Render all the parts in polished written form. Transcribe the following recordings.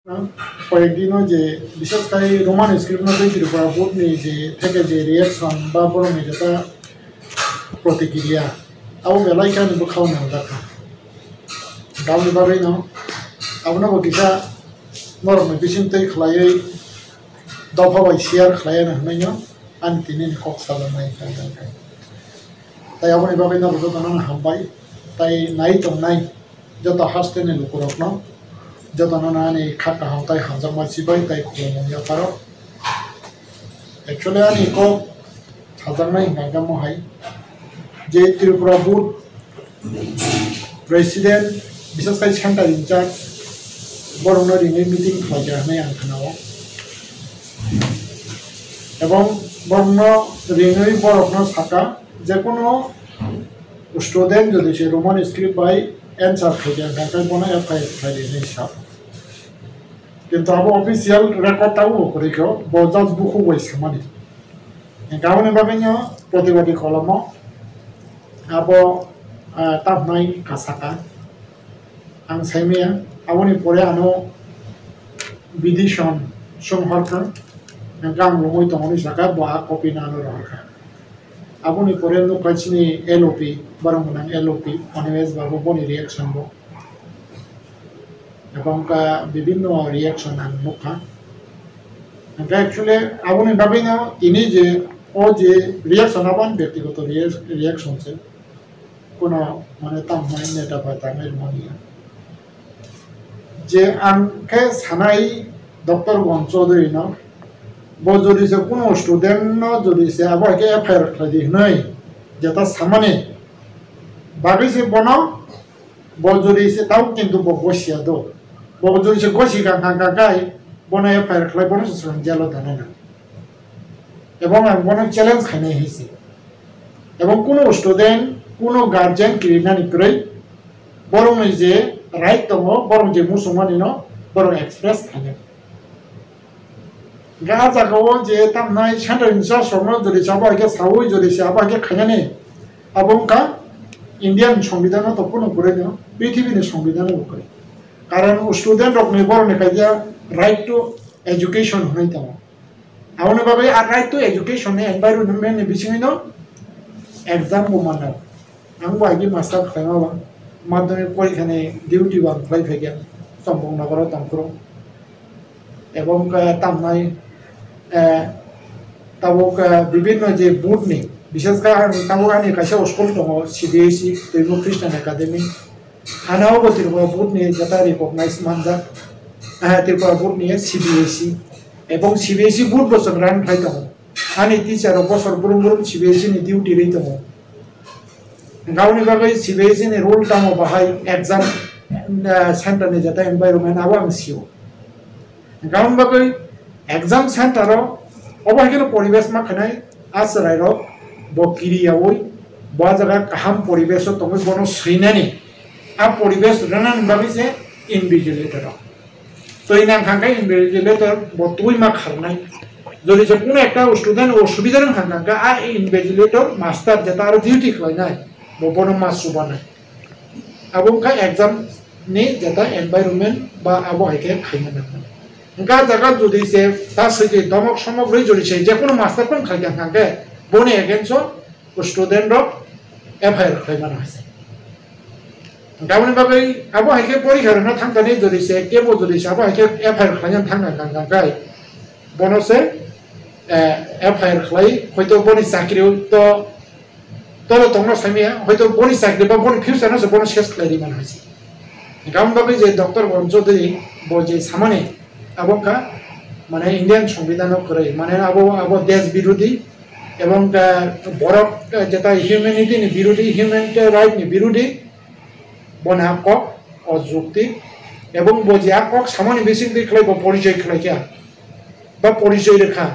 কয়েকদিনও যে বিশেষ করে রোমান স্ক্রিপ্ট ত্রিপুরা বোর্ডনি যে থেকে যে রিয়াকশন বা বরংনি যেটা প্রতিক্রিয়া আবো বেলাইখানিবো খাওয়ানো দেখা গাवनि बागैनो आबोनाबो किसा नरमनि बिसिंतै खलायै दफाबाय शेयार खलायनो होनायनो आं दिनै कक सालायनाय ताई आबोनि बागैनो जतनानो हामबाय ताई नाय दंनाय जत हास्टेनि लुकुरकनो जतनानो आंनि खाका हामताय हामजामा सिबाय ताई खुलुमनाय पारो एक्चुअली आंनि को हाजारनाय नागामहाय जे त्रिपुरा बोर्ड प्रेसिडेंट विशेषकर सेंटर इंचार्ज बरंनो रिंगै मीटिंग खालामनाय आं खोनाव एवं बरंनो रिंगै बरफनो साका जेकुनो स्टूडेंट जदि से रोमान स्क्रिप्ट बाय एंसार खालामनाय गाय बना एफआईआर खालामनाय सा किंतु अब ऑफिशियल रेकर्ड ताऊ करिखौ बजाज बुखौ वैसमानि गावनि बागैनो प्रतिबादि खालामो अब ताबनाय कासाका आं साइमिया आबोनि परे आनो बिदिशन समहरखा गाम लङै दङनि जागा बा कपि नानो रहखा आबोनि परे नो काचिनि एलओपि बरंगनां एलओपि अनवेज बाबो बनि रिएक्शन बो एवं का विभिन्न रिएक्शन आं नुखा एक्चुअली आबोनि बागैनो इनि जे ओ जे रिएक्शन आबान व्यक्तिगत रिएक्शन से कोनो माने तामनाय नेता बाताङै मानिया जे आंखे सानाय डॉक्टर गन चौधरी न बजरी से कोनो स्टूडेंट न जरी से अब के एफआईआर खादी नै जेता सामाने बागै से बनो बजरी से ताउ किंतु बगसिया दो बजरी से गसि गांगा गाय बनो एफआईआर खाय बनो से जेल दाना एवं आं बनो चैलेंज खानाय हिसि एवं कोनो स्टूडेंट कोनो गार्जियन क्रिनानि क्रय बरं जे राइट दङ बरं जे मुसलमानि न बरं एक्सप्रेस खाने गा जागाव जे तामनाय सेंटर इंचार्ज सरनो जदि साबा के सावै जदि साबा के खाने अबंका इंडियन संविधान तो कोनो करे न पृथ्वीनि संविधान करे कारण स्टूडेंट रकनि बरं कायदा राइट टू एजुकेशन होनाय दङ आवनि बागै आ राइट टू एजुकेशन नि एनवायरनमेंट नि बिसिङैनो एग्जाम बमानो आं बायदि मास्टार खालामाबा माध्यमिक परीक्षा डिउटी बांफ्लाय फैगोन सम्भव नगर तंफ्रो एवं तामनाय ताबक विभिन्न जे बोर्डनि विशेषकर ताबकानि खायसे स्कुल दङ सीबीएसई दैमु ख्रिस्टान एकाडेमी आनावबो त्रिपुरा बोर्डनि जेटा रिकगनाइज मानजा त्रिपुरा बोर्डनि सीबीएसई एवं सीबीएसई बोर्ड बोसोर रानफ्लाय दङ आंनि टिचार बोसोर बुरुम बुरुम सीबीएसई नि डिउटी रै दङ गावनि बागै सीबीएसई नि रूल दङ बाहाय एग्जाम सेंटर नि जेटा एनवायरनमेंट आबो आं सियो गावनि बागै एग्जाम सेंटर अबायगेर परिवेश मा खनाय आसरायरो बकिरियावै बा जगह काहाम परिवेश तंग बनो सैनानि आ परिवेश रनान बागै से इनविजिलेटर तैना खांगाय इनविजिलेटर बतुइ मा खारनाय जदि जे कोनो एकटा स्टूडेंट असुबिदा रं खांगा आ इनविजिलेटर मास्टर जेटा आरो डिउटी खालायनाय बनो मासुबानाय आबोंका एग्जाम नि जेटा एनवायरनमेंट बा आबो हायके खायना गा जगह जदि से ता सजे दमक समग्र जदि से जे कोनो मास्टर पण खायगा खांगे बने एगेन्स्ट स्टूडेंट रक एफआईआर खायना हासे गावनि बागै आबो हायके परीक्षा रना थांगानि जदि से केबो जदि से आबो हायके एफआईआर खायना थांगा गांगाय बनो से एफआईआर खाय हयतो बनि साख्रि तो तोलो तंगनो सामिया हयतो बनि साख्रि बा बनि फ्यूचर न बनो सेस खायरि मान हासे गावनि बागै जे डॉक्टर गन चौधरी बजे सामाने आबोका माने इंडियन संविधान करे माने आबो देश विरोधी एवं बरफ जेटा ह्यूमैनिटी नि विरोधी ह्यूमन राइट नि विरोधी बना को अजुक्ति एवं बजिया को सामाने बेसिक देखलाय परिचय खलायया बा परिचय रेखा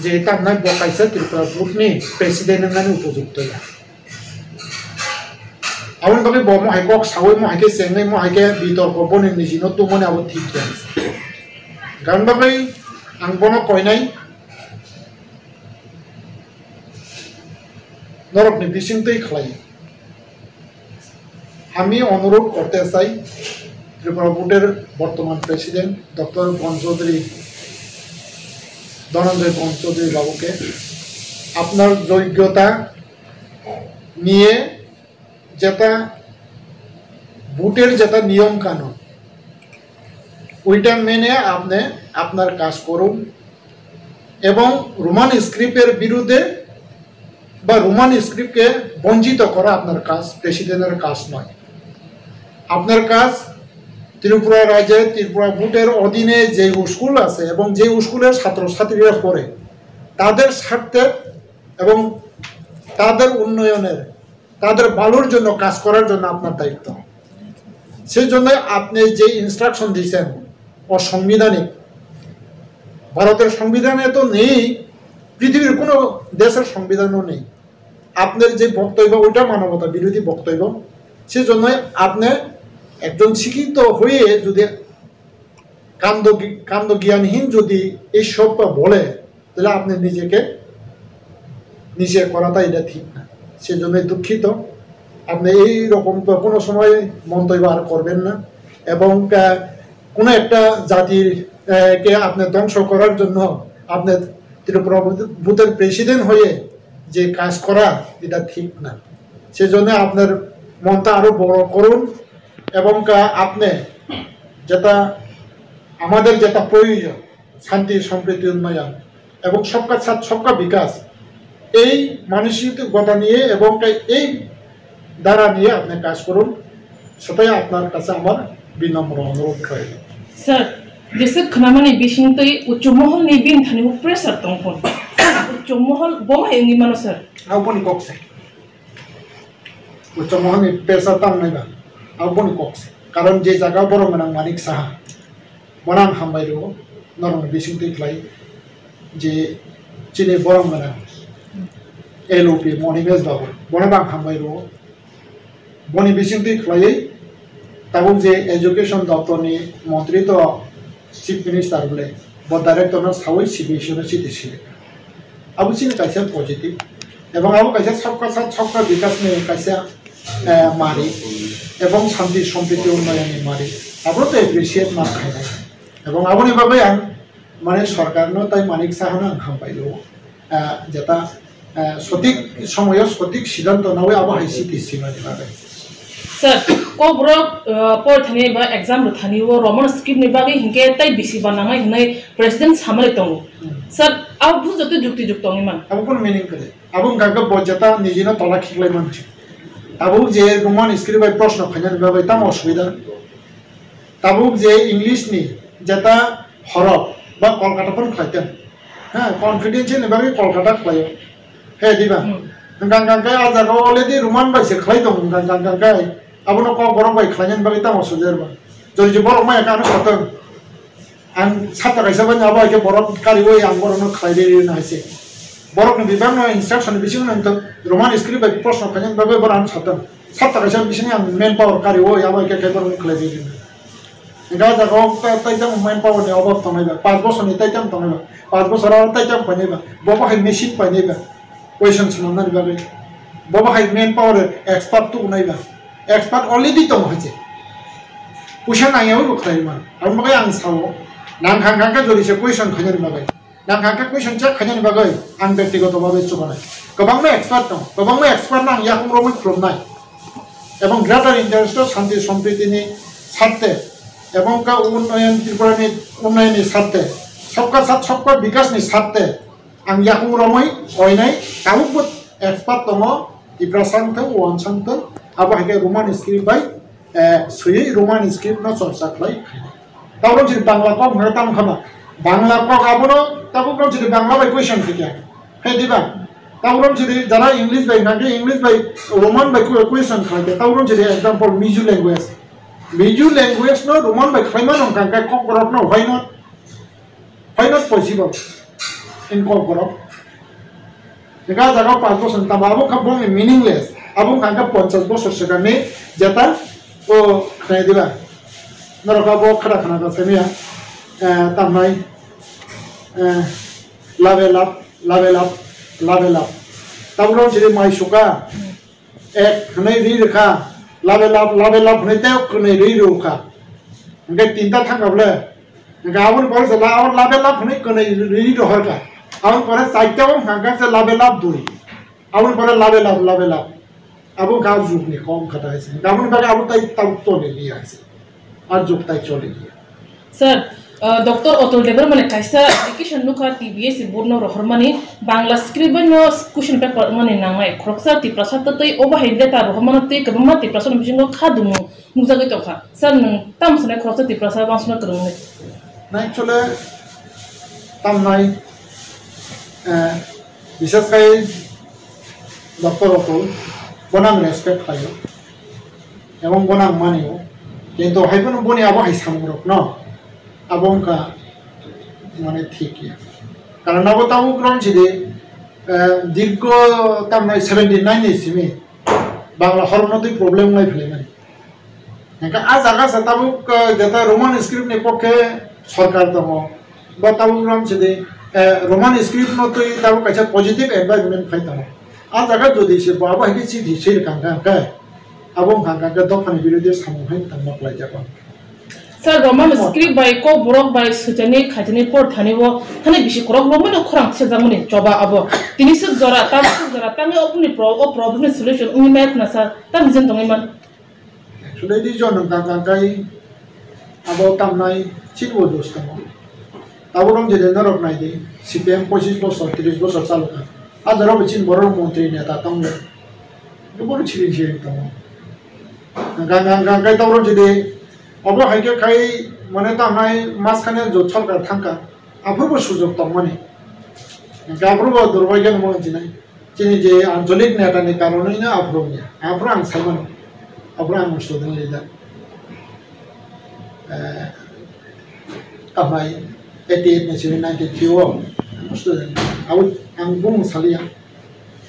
जे तामनाय बकायसा त्रिपुरा बोर्डनि प्रेसिडेंट नानि उपयुक्त या आउन बागै बमो हायक सावै मो हायके सेंगै मो हायके बितर्क बनि निजिनो तो मने आबो ठीक या गान बागै आं बनो कयनाय नरकनि बिसिंतै खलाय আমি অনুরোধ করতে চাই ত্রিপুরা বোর্ডের বর্তমান প্রেসিডেন্ট ডক্টর ধনঞ্জয় বন চৌধুরী বাবুকে আপনার যোগ্যতা নিয়ে যেটা ভোটের যেটা নিয়ম কানুন ওইটা মেনে আপনি আপনার কাজ করুন এবং রোমান স্ক্রিপ্টের বিরুদ্ধে বা রোমান স্ক্রিপ্টকে বঞ্চিত করা আপনার কাজ, প্রেসিডেন্টের কাজ নয়। আপনার কাজ ত্রিপুরা রাজ্যে ত্রিপুরা বোর্ডের অধীনে যে স্কুল আছে এবং যে স্কুলের ছাত্রছাত্রীরা পড়ে তাদের স্বার্থে এবং তাদের উন্নয়নের, তাদের ভালোর জন্য কাজ করার জন্য আপনার দায়িত্ব। সেই জন্য আপনি যে ইনস্ট্রাকশন দিয়েছেন অসাংবিধানিক, ভারতের সংবিধানে তো নেই, পৃথিবীর কোনো দেশের সংবিধানও নেই। আপনার যে বক্তব্য ওইটা মানবতা বিরোধী বক্তব্য। সেজন্য আপনি একজন শিক্ষিত হয়ে যদি কাণ্ড জ্ঞানহীন যদি এইসব বলে তাহলে আপনি নিজেকে নিজে করাটা এটা ঠিক না। সেজন্যই দুঃখিত। আপনি এই রকম তো কোনো সময় মন্তব্য আর করবেন না এবং কোনো একটা জাতির কে আপনি ধ্বংস করার জন্য আপনি ত্রিপুরা বোর্ডের প্রেসিডেন্ট হয়ে যে কাজ করা এটা ঠিক না। সেজন্য আপনার মনটা আরো বড় করুন এবং আপনি যেটা আমাদের যেটা প্রয়োজন শান্তি সম্প্রীতি উন্নয়ন এবং সবকা সাথ সবকা বিকাশ, এই মানসিকতা নিয়ে এবং এই দ্বারা নিয়ে আপনি কাজ করুন, সেটাই আপনার কাছে আমার বিনম্র অনুরোধ রইল। স্যার, जैसे खनामानि बिसिंतै उच्चमहल नि बिन थानिबो प्रेसार दंफोन उच्चमहल बहाय नि मानो सर आउबनि कक्से उच्चमहल नि प्रेसार ताम नायबा आउबनि कक्से कारण जे जागा बरमना मानिक साहा बनाम हामबायरो नरम बिसिंतै क्लाय जे चिने बरमना एलओपि मनिमेज बाबु बनाम हामबायरो बनि बिसिंतै क्लाय ताबु जे एजुकेशन दप्तरनि मन्त्री तो चिफ मिनिस्टार बोले ब डाइरेक्टर सावै सिबिएसनो सिटिसिले अब सिन कैसे पॉजिटिव एवं अब कैसे सबका साथ सबका विकास में कैसे मारी एवं शांति सम्प्रीति उन्नयन मारी अब तो एप्रिशिएट मा खाइना एवं आबनि बाबै आं माने सरकारनो ताइ मानिक साहानो आं हामबायलो जेता सठिक समय सठिक सिद्धांत नावै अब हाइ सिटिसि माने बाबै सर कोब्रो पढ़थाने बा एग्जाम रथानी वो रोमन स्क्रिप्ट ने बागे हिंके ताई बिसी बनांगाय हनै प्रेसिडेंट सामले तंगो सर अब बुझते जुक्ति जुक्त नि मान अब कोन मीनिंग करे अब गागा बजेता निजिनो तला खिखलाय मानछि अब जे रोमन स्क्रिप्ट बाय प्रश्न खैनानि बाबै ताम असुबिदा तब जे इंग्लिश नि जेता हरफ बा कलकाता पन खैतेन हां कॉन्फिडेंस नि बागे कलकाता खलायो हे दिबा गांगांगाय आजागाव अलरेडी रोमन बाय से खलाय दं गांगांगाय अब न को बरम बाय खलायन बागे ताम असुदेरबा जरि बरम माय कानो खतन आं साता गायसा बाय आबा के बरम कारिवै आं बरम खलायदेरि नायसे बरम बिबांनो इंस्ट्रक्शन बिसिं नंत रोमन स्क्रिप्ट बाय प्रश्न खैनान बागे बरम सातन साता गायसा बिसिं आं मेन पावर कारिवै आबा के बरम खलायदेरि गाजागाव ताइताम मेन पावर नि अभाव तनायबा 5 बछरनि ताइताम तनायबा 5 बछराव ताइताम पाइनायबा बबाहाय मेसिन पाइनायबा क्वेश्चन सुनानै बागे बबाहाय मेन पावर एक्सपर्ट तो नायबा एक्सपर्ट अलरेडी दं हजे क्वेश्चन आयाव बखलायमान आरो मगे आं सावो नांखांखांखा जरिसे क्वेश्चन खैनानि बागे नांखांखा क्वेश्चन चेक खैनानि बागे आं व्यक्तिगतभावे सुबानाय गोबांनो एक्सपर्ट दं गोबांनो एक्सपर्ट नां याखुम रमै खुलुमनाय एवं ग्रेटर इन्टारेस्ट शान्ति सम्प्रीतिनि साथे एवं का उन्नयन त्रिपुरानि उन्नयननि साथे सबका साथ सबका विकासनि साथे आं याखुम रमै अयनाय ताबुबो एक्सपर्ट दङ इब्रासांथ वानसांथ आबाहाय रोमान स्क्रिप्ट बाय सुयै रोमान स्क्रिप्ट न चर्चा खालाय ताबो जि बांला कम हरताम खमा बांला को आबनो ताबो कम जि बांला बाय क्वेश्चन थिका हे दिबा ताबो जि जरा इंग्लिश बाय नागे इंग्लिश बाय रोमान बाय क्वेश्चन खालाय ताबो जि example Mizo language no Roman बाय खायमान नंखां का ककरब न why not possible in ककरब जगा जगा 5 बছর ताबाबो खबों मीनिंगलेस आबुं कांका 50 बছর सिगांनि जेता ओ खाय दिबा नरकाबो खरा खाना का सेमिया तामनाय लावेल अप ताबुरो जि माइ सुका एक हनै रि रेखा लावेल अप हनै ते कनै रि रुखा Nggak tinta tangkap le, nggak awon pore se awon labe lab hune kene riri dohar ka, awon pore saite awon nggak se labe lab duri, awon pore labe lab, abon kau juk ni kom kata है nggak awon bagai awon tay tahu चले लिया है, आज juk tay चले लिया. Sir, Dr. Otol Dever mane kaisa application nuka TBS burno rohormani Bangla script no question paper mane nangai kroksa ti prasat tai oba hide ta rohmana te kabama ti prasat bijingo khadumu mujagai to kha sir nang tam sene kroksa ti prasat bangsna krungne na actually tam nai বিশেষ kai Dr. Otol bonang respect kayo এবং bonang maniyo কিন্তু হাইবন বনি আবো হাইসামরক ন abongka মানে ঠিকই কারণ নবতাবু গ্রহণ ছিল দীর্ঘ তামনাই 79 ইসিমে বাংলা হরমতি প্রবলেম নাই ফেলে মানে একা আজ আগা সাতাবু যেটা রোমান স্ক্রিপ্ট নে পক্ষে সরকার দম বা তাবু গ্রহণ ছিল রোমান স্ক্রিপ্ট নতই তাবু কাছে পজিটিভ এনভায়রনমেন্ট ফাইতাম আজ আগা যদি সে বাবা হিকি চিঠি ছিল কাঙ্কা abong কাঙ্কা দফানি বিরোধী সামহাই তামকলাই যাবা Sir, Roman script by ko borok by sutani khajani por thaniwo thani bishi korok roman khorang se jamuni joba abo tini suk jora tami opni problem solution umi mek na sir tam jen tongai man actually di jon kang kai abo tam nai chitwo dostamo taborom je denarok nai di CPM 25 বছর 30 বছর চালু ka ajaro bichin borok মন্ত্রী নেতা tongwe boro chiri chiri tong gang kai taborom je अब हाइके खाई मने तो हमारे मास खाने जो चल कर थंका अपूर्व सुजोग तो मने अपूर्व दुर्भाग्य न मोहन जिनाई जिन्हें जे आंचलिक नेता ने कारण ही ना अपूर्व आंग साइमन अपूर्व आंग मुस्तुदन लेदा हमारे 88 में 93 वो मुस्तुदन अब आंग बुम सालिया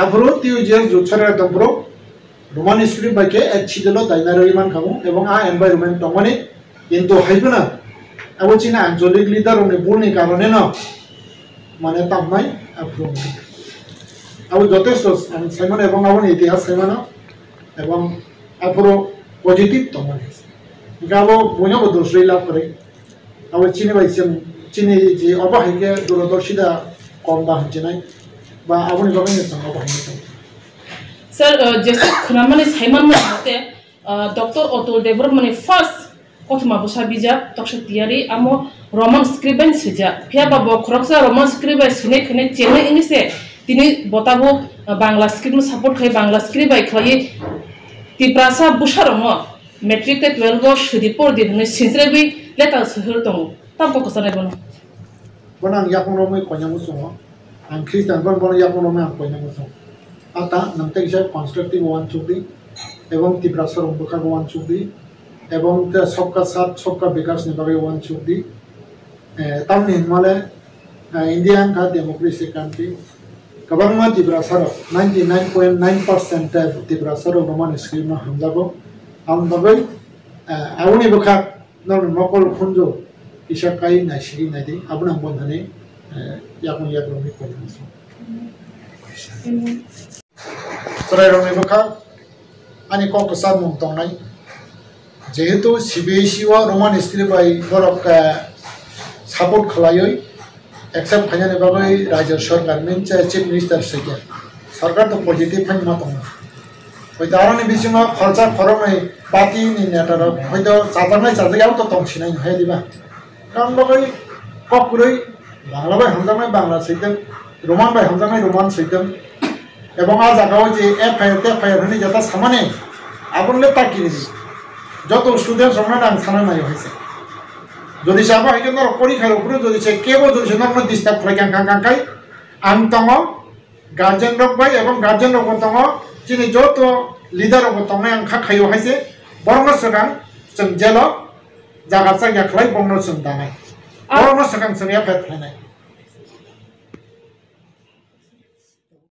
अपूर्व तीन जेल जो चल रहा तो Roman script by ke chidelo dainari man kamu ebong a environment tomani into haibuna abo china anjolic leader one bulni karone no mane tamnai approve abo jotesto simon ebong abon itihas simon ebong apro positive tomani gabo bunyo bodosri la kore abo chini baisem chini je oba haike durodoshida komba hchinai ba aboni babene sanga ba hini Sir, जैसे खुनामने Simon में होते doctor O'Toole डेवर मने first कोथमा Busa बिजा तक्षतियारी आमो Roman script सिजा फिया बाबो खरकसा Roman script सिने खने चेने इंग्लिशे तिनी बताबो Bangla script में सपोर्ट खाय बांग्ला स्क्रिप्ट बाय खाय तिप्रासा बुसारम मैट्रिक ते 12 वर्ष दिपोर दिने सिनस्रेबि लेटर सहर दङ ताबको कसने बनो बनang yakmono कोन्यामु सङ आं ख्रिस्टान बन yakmono आं कोन्यामु सङ आता नंतर इसे कंस्ट्रक्टिव वन चुक्ति एवं तिब्रासर उम्बका वन चुक्ति एवं ते सबका साथ सबका विकास निभागे वन चुक्ति तब निम्मले इंडियन का डेमोक्रेसी कंट्री कबांगमा तिब्रासर 99.9% तिब्रासर रोमान स्क्रीन में हम जागो हम बगै आउनी बखा नर नकल खुंजो इसे काई नाइसिगी नाइदि आबुना बंधने याकुन याकुन कोनिसो Serai rong ibu kak, ani kok kesan muntong nai. Jehitu CBSE wa Roman script by borok support khalayoi, except hanya ne bagai Raja Sarkar mince Chief Minister saja. Sarkar to positif hanya matong. Hoi daron ni bisima kharcha kharom ai pati ni netara hoi to sabar nai charge yau to tong sinai hai diba. Kan bagai kok puroi Bangla bai hamjamai Bangla saja, Roman bai hamjamai Roman saja. এবং আজ আগাও যে FIR হনে যেটা সামানে আপনলে তাকি দিছি যত student সমান আং সানা নাই হইছে যদি সাবা হইকে নর পরীক্ষার উপরে যদি সে কেবল যদি নর ডিস্টার্ব ফ্লাই কাঙ্কাই আং তং গার্জেন রক ভাই এবং গার্জেন রক তং যিনি যত লিডার রক তং আং খাইও হইছে বরং সগাং जों जेल जागा जायगा खलाय बंनो जों दानाय बरनो सगां जों एफआइआर खालायनाय